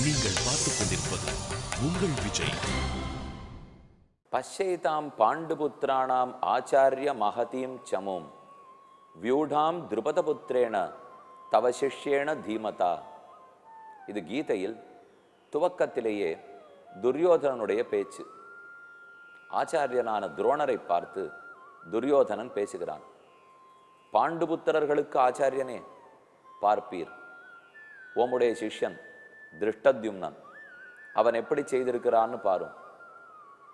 நீங்கள் பார்த்துக் கொண்டிருப்பது உங்கள் விஜய். பஷ்யைதாம் பாண்டுபுத்திராணாம் ஆச்சாரிய மகதீம் சமும் வியூடாம் திருபதபுத்திரேண தவ சிஷ்யேன தீமதா. இது கீதையில் துவக்கத்திலேயே துரியோதனனுடைய பேச்சு. ஆச்சாரியனான துரோணரை பார்த்து துரியோதனன் பேசுகிறான். பாண்டுபுத்திரர்களுக்கு ஆச்சாரியனே பார்ப்பீர், உம்முடைய சிஷ்யன் திருஷ்டத்யும்னன் அவன் எப்படி செய்திருக்கிறான்னு பாரும்.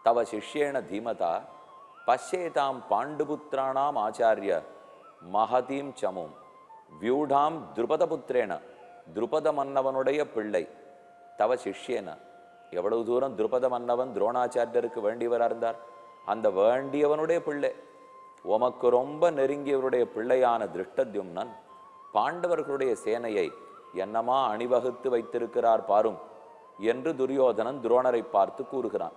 தவ சிஷ்யேன தீமதா பஷ்யேதாம் பாண்டுபுத்திராணாம் ஆச்சாரிய மகதீம் சமும் வியூடாம் திருபதபுத்திரேன திருபத மன்னவனுடைய பிள்ளை தவ சிஷ்யேன. எவ்வளவு தூரம் திருபத மன்னவன் துரோணாச்சாரியருக்கு வேண்டியவராக இருந்தார். அந்த வேண்டியவனுடைய பிள்ளை, உமக்கு ரொம்ப நெருங்கியவருடைய பிள்ளையான திருஷ்டத்யும்னன் பாண்டவர்களுடைய சேனையை என்னமா அணிவகுத்து வைத்திருக்கிறார் பாரும் என்று துரியோதனன் துரோணரை பார்த்து கூறுகிறான்.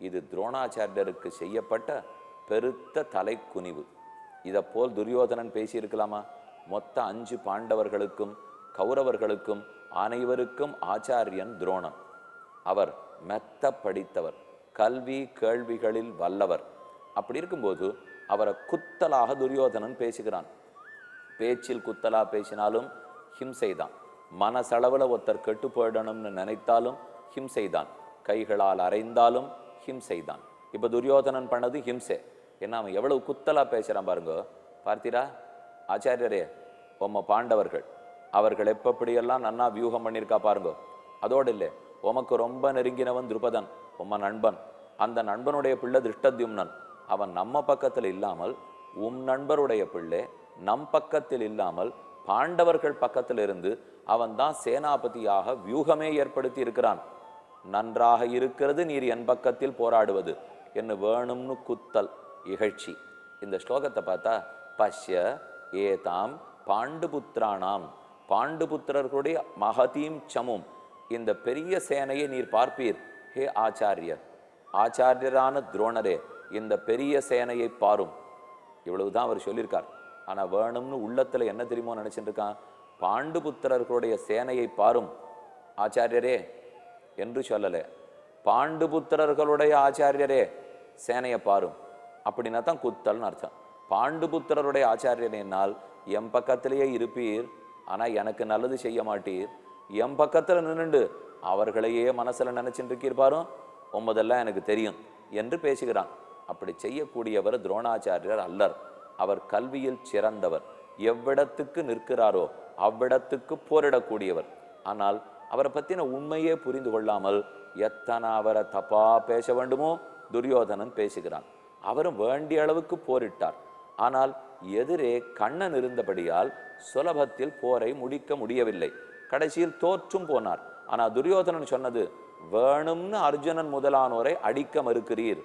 இது துரோணாச்சாரியருக்கு செய்யப்பட்ட பெருத்த தலை குனிவு. இதை போல் துரியோதனன் பேசியிருக்கலாமா? மொத்த 5 பாண்டவர்களுக்கும் கௌரவர்களுக்கும் அனைவருக்கும் ஆச்சாரியன் துரோணன். அவர் மெத்த படித்தவர், கல்வி கேள்விகளில் வல்லவர். அப்படி இருக்கும்போது அவரை குத்தலாக துரியோதனன் பேசுகிறான். பேச்சில் குத்தலா பேசினாலும் ஹிம்சைதான். மனசளவில் ஒருத்தர் கெட்டு போயிடணும்னு நினைத்தாலும் ஹிம்சைதான். கைகளால் அறைந்தாலும் ஹிம்சைதான். இப்போ துரியோதனன் பண்ணது ஹிம்சை. ஏன்னா அவன் எவ்வளவு குத்தலா பேசுகிறான் பாருங்க. பார்த்தீரா ஆச்சாரியரே, உம்ம பாண்டவர்கள் அவர்கள் எப்படியெல்லாம் நன்னா வியூகம் பண்ணியிருக்கா பாருங்க. அதோடு இல்லை, உமக்கு ரொம்ப நெருங்கினவன் திருபதன், உம்ம நண்பன். அந்த நண்பனுடைய பிள்ளை திருஷ்டத்யும்னன். அவன் நம்ம பக்கத்தில் இல்லாமல் நண்பருடைய பிள்ளை நம் பக்கத்தில் இல்லாமல் பாண்டவர்கள் பக்கத்தில் இருந்து அவன் தான் சேனாபதியாக வியூகமே ஏற்படுத்தி இருக்கிறான். நன்றாக இருக்கிறது நீர் என் பக்கத்தில் போராடுவது என்ன வேணும்னு குத்தல், இகழ்ச்சி. இந்த ஸ்லோகத்தை பார்த்தா பஷ்ய ஏதாம் பாண்டுபுத்திரானாம், பாண்டுபுத்திரர்களுடைய மகதீம் சமும், இந்த பெரிய சேனையை நீர் பார்ப்பீர். ஹே ஆச்சாரியர், ஆச்சாரியரான துரோணரே, இந்த பெரிய சேனையை பாரும். இவ்வளவுதான் அவர் சொல்லியிருக்கார். ஆனா வேணும்னு உள்ளத்துல என்ன தெரியுமோ நினைச்சிட்டு இருக்கான். பாண்டுபுத்திரர்களுடைய சேனையை பாரும் ஆச்சாரியரே என்று சொல்லல, பாண்டுபுத்திரர்களுடைய ஆச்சாரியரே சேனையை பாரும் அப்படின்னா தான் குத்தல்னு அர்த்தம். பாண்டுபுத்திரருடைய ஆச்சாரியனால் என் பக்கத்திலேயே இருப்பீர், ஆனா எனக்கு நல்லது செய்ய மாட்டீர். என் பக்கத்துல நின்றுண்டு அவர்களையே மனசுல நினைச்சுட்டு இருக்கீர் பாரும், உம்மதெல்லாம் எனக்கு தெரியும் என்று பேசுகிறான். அப்படி செய்யக்கூடியவர் துரோணாச்சாரியர் அல்லர். அவர் கல்வியில் சிறந்தவர். எவ்விடத்துக்கு நிற்கிறாரோ அவ்விடத்துக்கு போரிடக்கூடியவர். ஆனால் அவரை பற்றின உண்மையே புரிந்து கொள்ளாமல் எத்தனை அவரை தப்பா பேச வேண்டுமோ துரியோதனன் பேசுகிறான். அவரும் வேண்டிய அளவுக்கு போரிட்டார். ஆனால் எதிரே கண்ணன் இருந்தபடியால் சுலபத்தில் போரை முடிக்க முடியவில்லை. கடைசியில் தோற்றும் போனார். ஆனால் துரியோதனன் சொன்னது, வேணும்னு அர்ஜுனன் முதலானோரை அடிக்க மறுக்கிறீர்.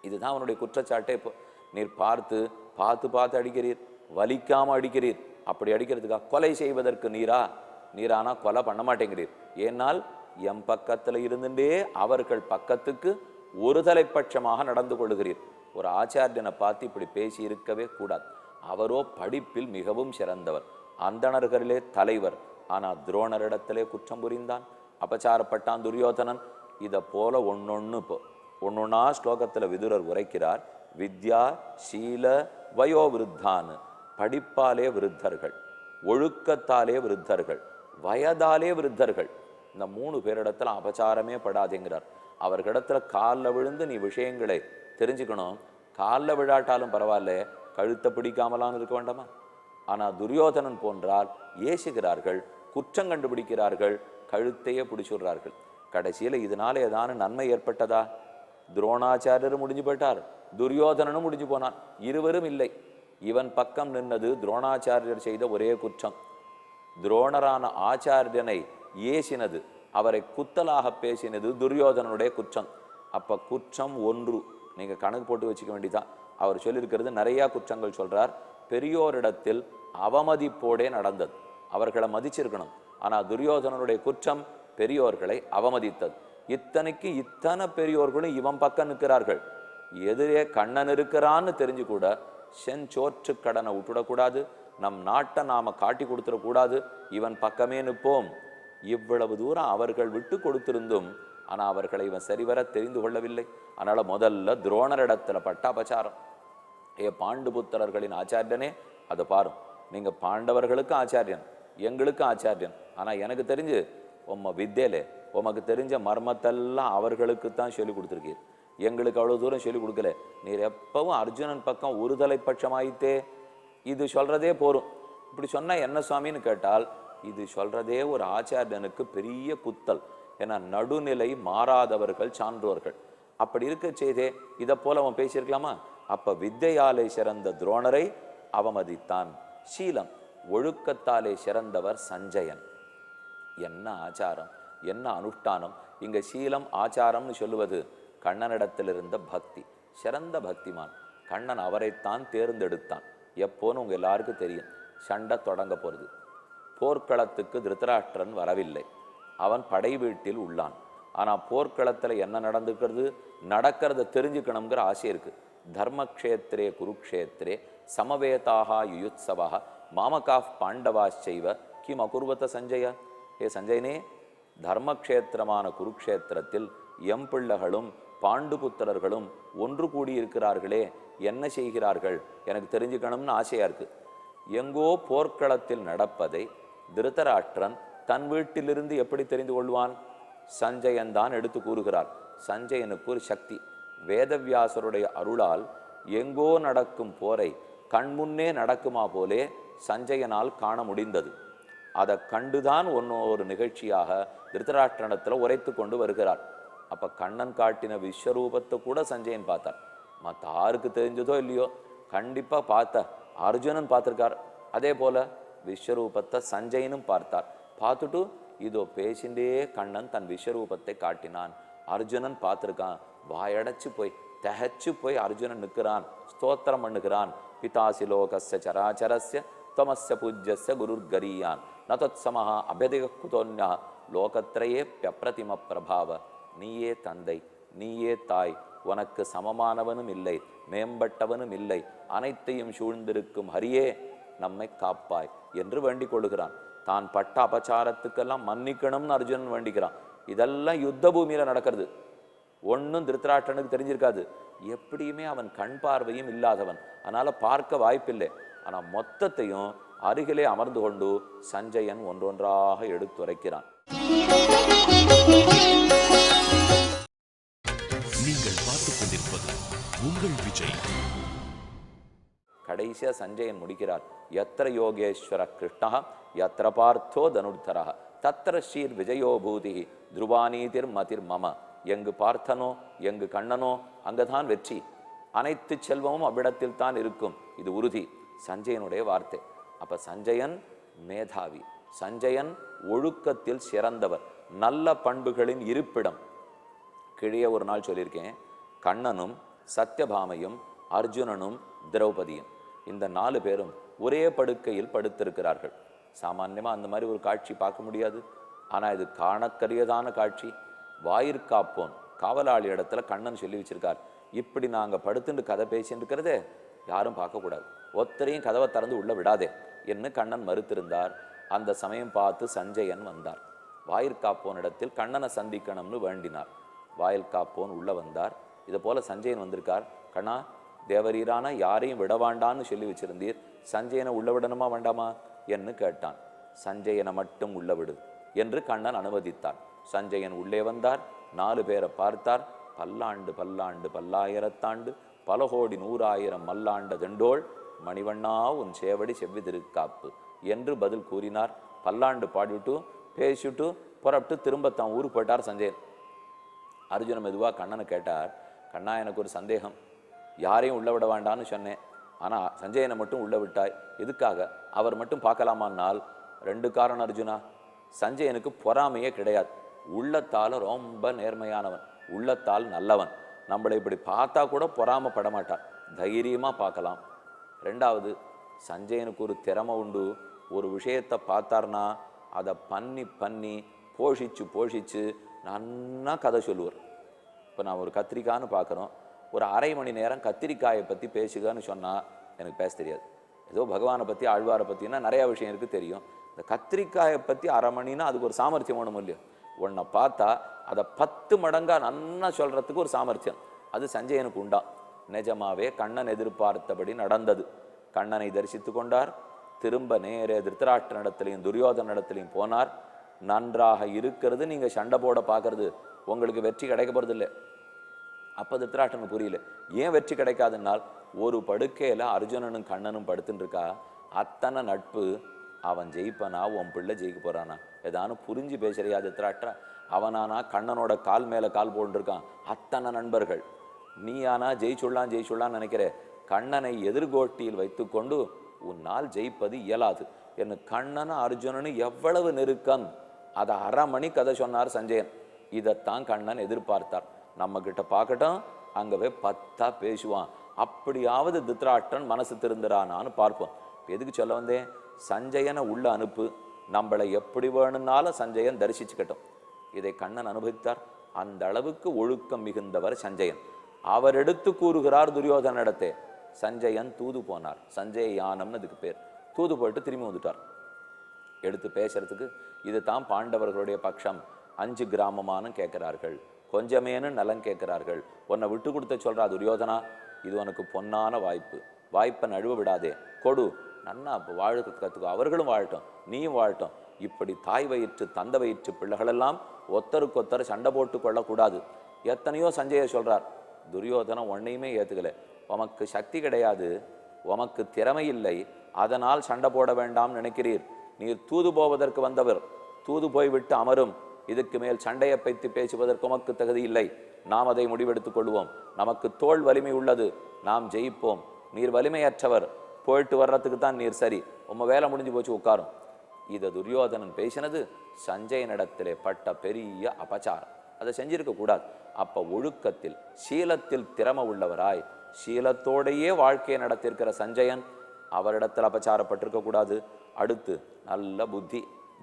இதுதான் அவனுடைய குற்றச்சாட்டே. நீர் பார்த்து பார்த்து பார்த்து அடிக்கிறீர், வலிக்காம அடிக்கிறீர். அப்படி அடிக்கிறதுக்காக கொலை செய்வதற்கு நீரானா கொலை பண்ண மாட்டேங்கிறீர். ஏனால் எம் பக்கத்துல இருந்துட்டே அவர்கள் பக்கத்துக்கு ஒரு தலைப்பட்சமாக நடந்து கொள்ளுகிறீர். ஒரு ஆச்சாரியனை பார்த்து இப்படி பேசி இருக்கவே கூடாது. அவரோ படிப்பில் மிகவும் சிறந்தவர், அந்தணர்களிலே தலைவர். ஆனால் துரோணரிடத்திலே குற்றம் புரிந்தான், அபச்சாரப்பட்டான் துரியோதனன். இதை போல ஒன்னொன்னா ஸ்லோகத்துல விதுரர் உரைக்கிறார். வித்யா சீல வயோவிருத்தான், படிப்பாலே விருத்தர்கள், ஒழுக்கத்தாலே விருத்தர்கள், வயதாலே விருத்தர்கள். இந்த 3 பேரிடத்துல அபச்சாரமே படாதேங்கிறார். அவர்களிடத்துல காலில் விழுந்து நீ விஷயங்களை தெரிஞ்சுக்கணும். காலில் விழாட்டாலும் பரவாயில்ல, கழுத்தை பிடிக்காமலாம் இருக்க வேண்டாமா? ஆனா துரியோதனன் போன்றால் ஏசுகிறார்கள், குற்றம் கண்டுபிடிக்கிறார்கள், கழுத்தையே பிடிச்சுடுறார்கள். கடைசியில இதனால ஏதான நன்மை ஏற்பட்டதா? துரோணாச்சாரியரும் முடிஞ்சு போயிட்டார், துரியோதனனும் முடிஞ்சு போனான். இருவரும் இல்லை. இவன் பக்கம் நின்னது துரோணாச்சாரியர் செய்த ஒரே குற்றம். துரோணரான ஆச்சாரியனை ஏசினது, அவரை குத்தலாக பேசினது துரியோதனனுடைய குற்றம். அப்ப குற்றம் ஒன்று, நீங்க கணக்கு போட்டு வச்சுக்க வேண்டியதான். அவர் சொல்லியிருக்கிறது நிறைய குற்றங்கள் சொல்றார். பெரியோரிடத்தில் அவமதிப்போடே நடந்தது, அவர்களை மதிச்சிருக்கணும். ஆனா துரியோதனனுடைய குற்றம் பெரியோர்களை அவமதித்தது. இத்தனைக்கு இத்தனை பெரியோர்களும் இவன் பக்கம் நிற்கிறார்கள். எதிரே கண்ணன் இருக்கிறான்னு தெரிஞ்சு கூட செஞ்சோற்று கடனை விட்டுடக்கூடாது, நம் நாட்டை நாம காட்டி கொடுத்துடக்கூடாது, இவன் பக்கமே நிற்போம் இவ்வளவு தூரம் அவர்கள் விட்டு கொடுத்திருந்தும் ஆனால் அவர்களை இவன் சரிவர தெரிந்து கொள்ளவில்லை. அதனால முதல்ல துரோணரிடத்துல பட்ட அபச்சாரம். பாண்டுபுத்திரர்களின் ஆச்சாரியனே அதை பாரும், நீங்க பாண்டவர்களுக்கு ஆச்சாரியன், எங்களுக்கு ஆச்சாரியன். ஆனா எனக்கு தெரிஞ்சு உம்ம வித்தியிலே உமக்கு தெரிஞ்ச மர்மத்தெல்லாம் அவர்களுக்கு தான் சொல்லி கொடுத்துருக்கீர், எங்களுக்கு அவ்வளவு தூரம் சொல்லி கொடுக்கல. நீர் எப்பவும் அர்ஜுனன் பக்கம் ஒருதலை பட்சமாயித்தே, இது சொல்றதே போரும். இப்படி சொன்னா என்ன சுவாமின்னு கேட்டால், இது சொல்றதே ஒரு ஆச்சாரியனுக்கு பெரிய குத்தல். ஏன்னா நடுநிலை மாறாதவர்கள் சான்றோர்கள். அப்படி இருக்க செய்தே இதை போல அவன் பேசியிருக்கலாமா? அப்ப வித்தையாலே சிறந்த துரோணரை அவமதித்தான். சீலம் ஒழுக்கத்தாலே சிறந்தவர் சஞ்சயன். என்ன ஆச்சாரம், என்ன அனுஷ்டானம்! இங்க சீலம் ஆச்சாரம்னு சொல்லுவது கண்ணனிடத்தில் இருந்த பக்தி, சிறந்த பக்திமான். கண்ணன் அவரைத்தான் தேர்ந்தெடுத்தான். எப்போன்னு உங்க எல்லாருக்கும் தெரியும், சண்டை தொடங்க போறது. போர்க்களத்துக்கு திருதராஷ்டிரன் வரவில்லை, அவன் படை வீட்டில் உள்ளான். ஆனா போர்க்களத்துல என்ன நடக்கிறத தெரிஞ்சுக்கணுங்கிற ஆசை இருக்கு. தர்மக்ஷேத்திரே குருக்ஷேத்திரே சமவேதாக யுயுத்சவா மாமகாஃப் பாண்டவாச்சைவ கிம் அகுர்வத சஞ்சய. ஏ சஞ்சயனே, தர்மக்ஷேத்திரமான குருக்ஷேத்திரத்தில் எம்பிள்ளைகளும் பாண்டுபுத்திரர்களும் ஒன்று கூடியிருக்கிறார்களே, என்ன செய்கிறார்கள் எனக்கு தெரிஞ்சுக்கணும்னு ஆசையா இருக்கு. எங்கோ போர்க்களத்தில் நடப்பதை திருதராஷ்டிரன் தன் வீட்டிலிருந்து எப்படி தெரிந்து கொள்வான்? சஞ்சயன் தான் எடுத்து கூறுகிறார். சஞ்சயனுக்கு ஒரு சக்தி, வேதவியாசருடைய அருளால் எங்கோ நடக்கும் போரை கண்முன்னே நடக்குமா போலே சஞ்சயனால் காண முடிந்தது. அதை கண்டுதான் ஒரு நிகழ்ச்சியாக திருதராஷ்டிரனிடத்தில் உரைத்து கொண்டு வருகிறார். அப்ப கண்ணன் காட்டின விஸ்வரூபத்தை கூட சஞ்சயன் பார்த்தார். மற்ற யாருக்கு தெரிஞ்சதோ இல்லையோ, கண்டிப்பா பார்த்த அர்ஜுனன் பார்த்திருக்கார். அதே போல விஸ்வரூபத்தை சஞ்சயனும் பார்த்தார். பார்த்துட்டு இதோ பேசிண்டே கண்ணன் தன் விஸ்வரூபத்தை காட்டினான். அர்ஜுனன் பார்த்திருக்கான். வாயடைச்சு போய் தகச்சு போய் அர்ஜுனன் நிற்கிறான், ஸ்தோத்திரம் பண்ணுகிறான். பிதாசி லோகஸ்ய சராச்சரஸ்ய தமஸ்ய பூஜ்யஸ்ய குருர்கரீயான் நதத்சமஹா அபேதிக குதோன்யா லோகத்ரயே பிரதிம பிரபாவ. நீயே தந்தை, நீயே தாய், உனக்கு சமமானவனும் இல்லை, மேம்பட்டவனும் இல்லை, அனைத்தையும் சூழ்ந்திருக்கும் ஹரியே நம்மை காப்பாய் என்று வேண்டிக் கொள்ளுகிறான். தான் பட்ட அபச்சாரத்துக்கெல்லாம் மன்னிக்கணும்னு அர்ஜுனன் வேண்டிக்கிறான். இதெல்லாம் யுத்த பூமியில நடக்கிறது. ஒன்னும் திருதராஷ்டிரனுக்கு தெரிஞ்சிருக்காது. எப்படியுமே அவன் கண் பார்வையும் இல்லாதவன், அதனால பார்க்க வாய்ப்பில்லை. ஆனா மொத்தத்தையும் அருகிலே அமர்ந்து கொண்டு சஞ்சயன் ஒன்றொன்றாக எடுத்துரைக்கிறான். நீங்கள் பார்த்துக் கொண்டிருப்பது உங்கள் விஜய். கடைசியா சஞ்சயன் முடிக்கிறார். யத்ர யோகேஸ்வர கிருஷ்ணா யத்ர பார்த்தோ தனுர்தரா தத்ர ஸ்ரீர் விஜயோபூதி துருவானீதிர் மதிர் மம. எங்கு பார்த்தனோ எங்கு கண்ணனோ அங்கதான் வெற்றி, அனைத்து செல்வமும் அவ்விடத்தில் தான் இருக்கும், இது உறுதி. சஞ்சயனுடைய வார்த்தை. அப்ப சஞ்சயன் மேதாவி, சஞ்சயன் ஒழுக்கத்தில் சிறந்தவர், நல்ல பண்புகளின் இருப்பிடம். கிழிய ஒரு நாள் சொல்லியிருக்கேன், கண்ணனும் சத்யபாமையும் அர்ஜுனனும் திரௌபதியும் இந்த 4 பேரும் ஒரே படுக்கையில் படுத்திருக்கிறார்கள். சாமான்யமா அந்த மாதிரி ஒரு காட்சி பார்க்க முடியாது. ஆனா இது காணக்கரியதான காட்சி. வாயிற்காப்போன் காவலாளி இடத்துல கண்ணன் சொல்லி வச்சிருக்கார், இப்படி நாங்க படுத்துட்டு கதை பேசிட்டு இருக்கிறதே யாரும் பார்க்கக்கூடாது, ஒத்தரையும் கதவை திறந்து உள்ள விடாதே என்று கண்ணன் மறுத்திருந்தார். அந்த சமயம் பார்த்து சஞ்சயன் வந்தார். வாயிற்காப்போன் இடத்தில் கண்ணனை சந்திக்கணும்னு வேண்டினார். வாயிற்காப்போன் உள்ள வந்தார். இதை போல சஞ்சயன் வந்திருக்கார். கண்ணா, தேவரீரான யாரையும் விடவாண்டான்னு சொல்லி வச்சிருந்தீர், சஞ்சயனை உள்ள விடணுமா வேண்டாமா என்று கேட்டான். சஞ்சயனை மட்டும் உள்ள விடு என்று கண்ணன் அனுமதித்தார். சஞ்சயன் உள்ளே வந்தார். 4 பேரை பார்த்தார். பல்லாண்டு பல்லாண்டு பல்லாயிரத்தாண்டு பல கோடி 100,000 மல்லாண்ட தெண்டோள் மணிவண்ணா உன் சேவடி செவ்வி திருக்காப்பு என்று பதில் கூறினார். பல்லாண்டு பாடிவிட்டு பேசிட்டு புறப்பட்டு திரும்ப தான் ஊருக்கு போயிட்டார் சஞ்சயன். அர்ஜுனன் மெதுவா கண்ணனை கேட்டார், கண்ணா, எனக்கு ஒரு சந்தேகம், யாரையும் உள்ள விட வேண்டான்னு சொன்னேன், ஆனா சஞ்சயனை மட்டும் உள்ள விட்டாய், எதுக்காக? அவர் மட்டும் பார்க்கலாமான்னால் 2 காரணம் அர்ஜுனா. சஞ்சயனுக்கு பொறாமையே கிடையாது, உள்ளத்தால ரொம்ப நேர்மையானவன், உள்ளத்தால் நல்லவன். நம்மளை இப்படி பார்த்தா கூட பொறாமப்பட மாட்டான், தைரியமா பார்க்கலாம். 2வது, சஞ்சயனுக்கு ஒரு திறமை உண்டு, ஒரு விஷயத்தை பார்த்தார்னா அதை பண்ணி போஷிச்சு நன்னா கதை சொல்லுவார். இப்போ நான் ஒரு கத்திரிக்காய்னு பார்க்குறோம், ஒரு அரை மணி நேரம் கத்திரிக்காயை பற்றி பேசுகன்னு சொன்னால் எனக்கு பேச தெரியாது. ஏதோ பகவானை பற்றி ஆழ்வாரை பற்றினா நிறையா விஷயம் இருக்குது தெரியும். இந்த கத்திரிக்காயை பற்றி அரை மணினா அதுக்கு ஒரு சாமர்த்தியம் வேணும் இல்லையோ. உன்னை பார்த்தா அதை 10 மடங்கா நன்னா சொல்றதுக்கு ஒரு சாமர்த்தியம் அது சஞ்சயனுக்கு உண்டா. நிஜமாவே கண்ணன் எதிர்பார்த்தபடி நடந்தது. கண்ணனை தரிசித்து கொண்டார். திரும்ப நேரே திருத்தராஷ்டிரனிடத்திலையும் துரியோதனிடத்திலையும் போனார். நன்றாக இருக்கிறது. நீங்க சண்டை போட பார்க்கறது உங்களுக்கு வெற்றி கிடைக்க போறது இல்லை. அப்போ திருத்தராஷ்டிரனுக்கு புரியல ஏன் வெற்றி கிடைக்காதுன்னால், ஒரு படுக்கையில அர்ஜுனனும் கண்ணனும் படுத்துட்டு இருக்கா. அத்தனை நட்பு. அவன் ஜெயிப்பனா உன் பிள்ளை ஜெயிக்க போறானா ஏதானு புரிஞ்சு பேசுறியா திருத்தராஷ்டிரா? அவனானா கண்ணனோட கால் மேல கால் போட்டுருக்கான். அத்தனை நண்பர்கள். நீ ஆனா ஜெயிச்சுள்ளான்னு நினைக்கிற. கண்ணனை எதிர்கோட்டியில் வைத்துக்கொண்டு உன்னால் ஜெயிப்பது இயலாது என்று கண்ணனும் அர்ஜுனனும் எவ்வளவு நெருக்கம். அதை அரை மணி கதை சொன்னார் சஞ்சயன். இதைத்தான் கண்ணன் எதிர்பார்த்தார். நம்ம கிட்ட பார்க்கட்டும், அங்கவே 10 பேசுவான். அப்படியாவது திருத்தராஷ்டிரன் மனசு திருந்துறானான்னு பார்ப்போம். எதுக்கு சொல்ல வந்தேன்? சஞ்சயனை உள்ள அனுப்பு, நம்மளை எப்படி வேணும்னாலும் சஞ்சயன் தரிசிச்சுக்கட்டும். இதை கண்ணன் அனுபவித்தார். அந்த அளவுக்கு ஒழுக்கம் மிகுந்தவர் சஞ்சயன். அவர் எடுத்து கூறுகிறார் துரியோதனிடத்தே. சஞ்சயன் தூது போனார். சஞ்சய யானம்னு அதுக்கு பேர். தூது போயிட்டு திரும்பி வந்துட்டார். எடுத்து பேசுறதுக்கு இது தான் பாண்டவர்களுடைய பட்சம். 5 கிராமமானு கேட்கிறார்கள், கொஞ்சமேனு நலன் கேட்கிறார்கள். உன்னை விட்டு கொடுத்த சொல்றா துரியோதனா, இது உனக்கு பொன்னான வாய்ப்பு. வாய்ப்பை நழுவ விடாதே, கொடு. நன்னா கற்றுக்கோ. அவர்களும் வாழட்டும், நீயும் வாழட்டும். இப்படி தாய் வயிற்று தந்தை வயிற்று பிள்ளைகளெல்லாம் ஒத்தருக்கொத்தர் சண்டை போட்டு கொள்ளக்கூடாது. எத்தனையோ சஞ்சய சொல்றார். துரியோதனம் ஒன்னையுமே ஏத்துக்கல. உமக்கு சக்தி கிடையாது, உமக்கு திறமை இல்லை, அதனால் சண்டை போட வேண்டாம் நினைக்கிறீர். நீர் தூது போவதற்கு வந்தவர், தூது போய்விட்டு அமரும். இதுக்கு மேல் சண்டையை பற்றி பேசுவதற்கு உமக்கு தகுதி இல்லை. நாம் அதை முடிவெடுத்துக் கொள்வோம். நமக்கு தோள் வலிமை உள்ளது, நாம் ஜெயிப்போம். நீர் வலிமையற்றவர், போயிட்டு வர்றதுக்கு தான் நீர் சரி. உம்ம வேலை முடிஞ்சு போச்சு, உட்காரும். இதை துரியோதனன் பேசினது சஞ்சயனிடத்திலே பட்ட பெரிய அபச்சாரம். அதை செஞ்சிருக்க கூடாது. அப்ப ஒழுக்கத்தில் சீலத்தில் திறமை உள்ளவராய் சீலத்தோடையே வாழ்க்கையை நடத்திருக்கிற சஞ்சயன் அவரிடத்தில் அபச்சாரப்பட்டிருக்க கூடாது. அடுத்து நல்ல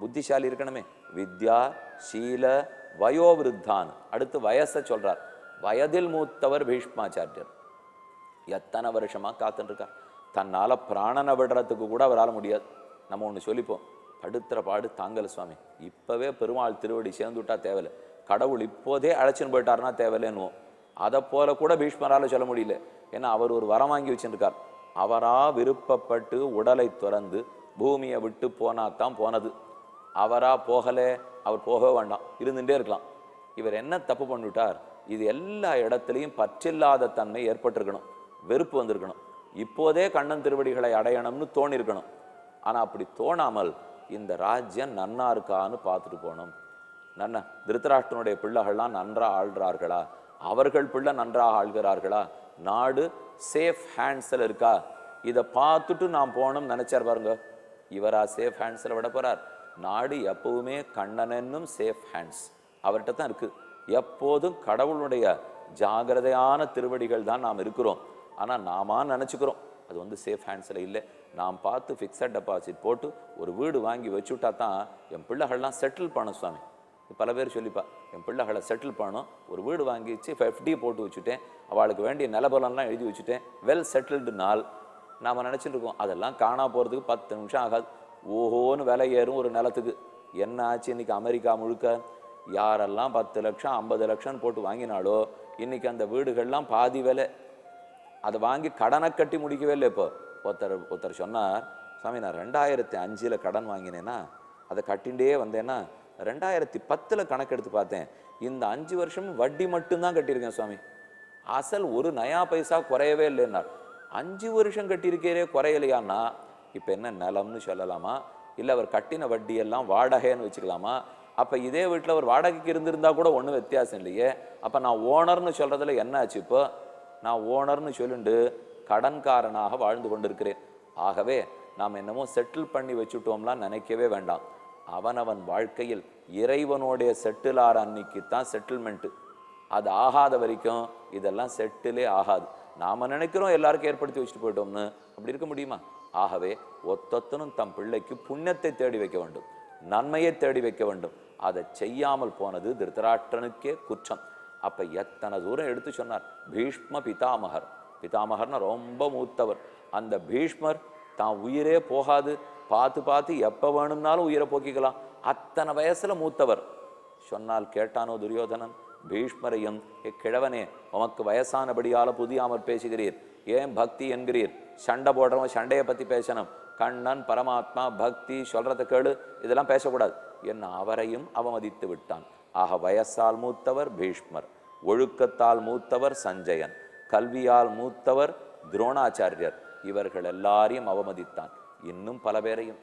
புத்திசாலி இருக்கணுமே. வித்யா சீல வயோவிருத்தான். அடுத்து வயசை சொல்றார். வயதில் மூத்தவர் பீஷ்மாச்சாரியர். எத்தனை வருஷமா காத்துருக்கார். தன்னால பிராணனை விடுறதுக்கு கூட அவரால் முடியாது. நம்ம ஒன்று சொல்லிப்போம், படுத்துற பாடு தாங்கல சுவாமி. இப்பவே பெருமாள் திருவடி சேர்ந்துட்டா தேவையில்லை, கடவுள் இப்போதே அழைச்சின்னு போயிட்டாருன்னா தேவையில்லைன்னுவோம். அதை போல கூட பீஷ்மரால சொல்ல முடியல. ஏன்னா அவர் ஒரு வரம் வாங்கி வச்சுருக்கார். அவரா விருப்பப்பட்டு உடலை துறந்து பூமியை விட்டு போனாத்தான் போனது. அவரா போகலே, அவர் போகவே வேண்டாம், இருந்துட்டே இருக்கலாம். இவர் என்ன தப்பு பண்ணிவிட்டார்? இது எல்லா இடத்துலையும் பற்றில்லாத தன்மை ஏற்பட்டிருக்கணும், வெறுப்பு வந்திருக்கணும். இப்போதே கண்ணன் திருவடிகளை அடையணும்னு தோணிருக்கணும். ஆனா அப்படி தோணாமல் இந்த ராஜ்யம் நன்னா இருக்கான்னு பார்த்துட்டு போகணும். நன்னா திருத்தராஷ்டிரனுடைய பிள்ளைகள்லாம் நன்றா ஆள்றார்களா? அவர்கள் பிள்ளை நன்றாக ஆள்கிறார்களா? நாடு சேஃப் ஹேண்ட்ஸில் இருக்கா? இதை பார்த்துட்டு நாம் போகணும்னு நினைச்சார் பாருங்க. இவரா சேஃப் ஹேண்ட்ஸில் விட போறார்? நாடு எப்பவுமே கண்ணனென்னும் சேஃப் ஹேண்ட்ஸ் அவர்கிட்ட தான் இருக்கு. எப்போதும் கடவுளுடைய ஜாகிரதையான திருவடிகள் தான் நாம் இருக்கிறோம். ஆனால் நாம நினச்சிக்கிறோம் அது சேஃப் ஹேண்ட்ஸில் இல்லை. நாம் பார்த்து ஃபிக்ஸட் டெபாசிட் போட்டு ஒரு வீடு வாங்கி வச்சுட்டா தான் என் பிள்ளைகள்லாம் செட்டில் பண்ணணும் சுவாமி. பல பேர் சொல்லிப்பா, என் பிள்ளைகளை செட்டில் பண்ணணும், ஒரு வீடு வாங்கி வச்சு FD போட்டு வச்சுட்டேன், அவளுக்கு வேண்டிய நிலபலம்லாம் எழுதி வச்சுட்டேன், வெல் செட்டில்டு நாள் நாம் நினச்சிட்டு இருக்கோம். அதெல்லாம் காணா போகிறதுக்கு 10 நிமிஷம் ஆகாது. ஓஹோன்னு விலை ஏறும் ஒரு நிலத்துக்கு. என்ன ஆச்சு இன்னைக்கு அமெரிக்கா முழுக்க? யாரெல்லாம் 10 லட்சம் 50 லட்சம் போட்டு வாங்கினாலோ இன்னைக்கு அந்த வீடுகள்லாம் பாதி விலை. அதை வாங்கி கடனை கட்டி முடிக்கவே இல்லை. இப்போ ஒருத்தர் சொன்னார், சாமி நான் 2005 கடன் வாங்கினேன்னா அதை கட்டிகிட்டே வந்தேன்னா 2010 கணக்கெடுத்து பார்த்தேன், இந்த 5 வருஷமும் வட்டி மட்டும்தான் கட்டியிருக்கேன் சுவாமி, அசல் ஒரு நயா பைசா குறையவே இல்லைன்னார். 5 வருஷம் கட்டியிருக்கிறே குறையலையான்னா இப்போ என்ன நிலம்னு சொல்லலாமா? இல்லை அவர் கட்டின வட்டியெல்லாம் வாடகைன்னு வச்சுக்கலாமா? அப்போ இதே வீட்டில் அவர் வாடகைக்கு இருந்திருந்தா கூட ஒன்றும் வித்தியாசம் இல்லையே. அப்போ நான் ஓனர்னு சொல்கிறதுல என்ன ஆச்சு? இப்போ நான் ஓனர்னு சொல்லிட்டு கடன்காரனாக வாழ்ந்து கொண்டிருக்கிறேன். ஆகவே நாம் என்னமோ செட்டில் பண்ணி வச்சுட்டோம்லாம் நினைக்கவே வேண்டாம். அவனவன் வாழ்க்கையில் இறைவனுடைய செட்டில் ஆற அன்னைக்கு தான் செட்டில்மெண்ட்டு. அது ஆகாத வரைக்கும் இதெல்லாம் செட்டிலே ஆகாது. நாம் நினைக்கிறோம் எல்லாருக்கும் ஏற்படுத்தி வச்சுட்டு போயிட்டோம்னு. அப்படி இருக்க முடியுமா? ஆகவே ஒத்தொத்தனும் தம் பிள்ளைக்கு புண்ணியத்தை தேடி வைக்க வேண்டும், நன்மையை தேடி வைக்க வேண்டும். அதை செய்யாமல் போனது திருத்தராஷ்டிரனுக்கே குற்றம். அப்போ எத்தனை தூரம் எடுத்து சொன்னார். பீஷ்ம பிதாமகர், பிதாமகர்னா ரொம்ப மூத்தவர். அந்த பீஷ்மர் தான் உயிரே போகாது பார்த்து பார்த்து எப்போ வேணும்னாலும் உயிரை போக்கிக்கலாம். அத்தனை வயசுல மூத்தவர். சொன்னால் கேட்டானோ துரியோதனன்? பீஷ்மரையும், கிழவனே உமக்கு வயசானபடியால புதியாமற் பேசுகிறீர், ஏன் பக்தி என்கிறீர்? சண்டை போடுறவன் சண்டையை பத்தி பேசணும், கண்ணன் பரமாத்மா பக்தி சொல்றத கேளு, இதெல்லாம் பேசக்கூடாது என்ன அவரையும் அவமதித்து விட்டான். ஆக வயசால் மூத்தவர் பீஷ்மர், ஒழுக்கத்தால் மூத்தவர் சஞ்சயன், கல்வியால் மூத்தவர் துரோணாச்சாரியர். இவர்கள் எல்லாரையும் அவமதித்தான். இன்னும் பல பேரையும்.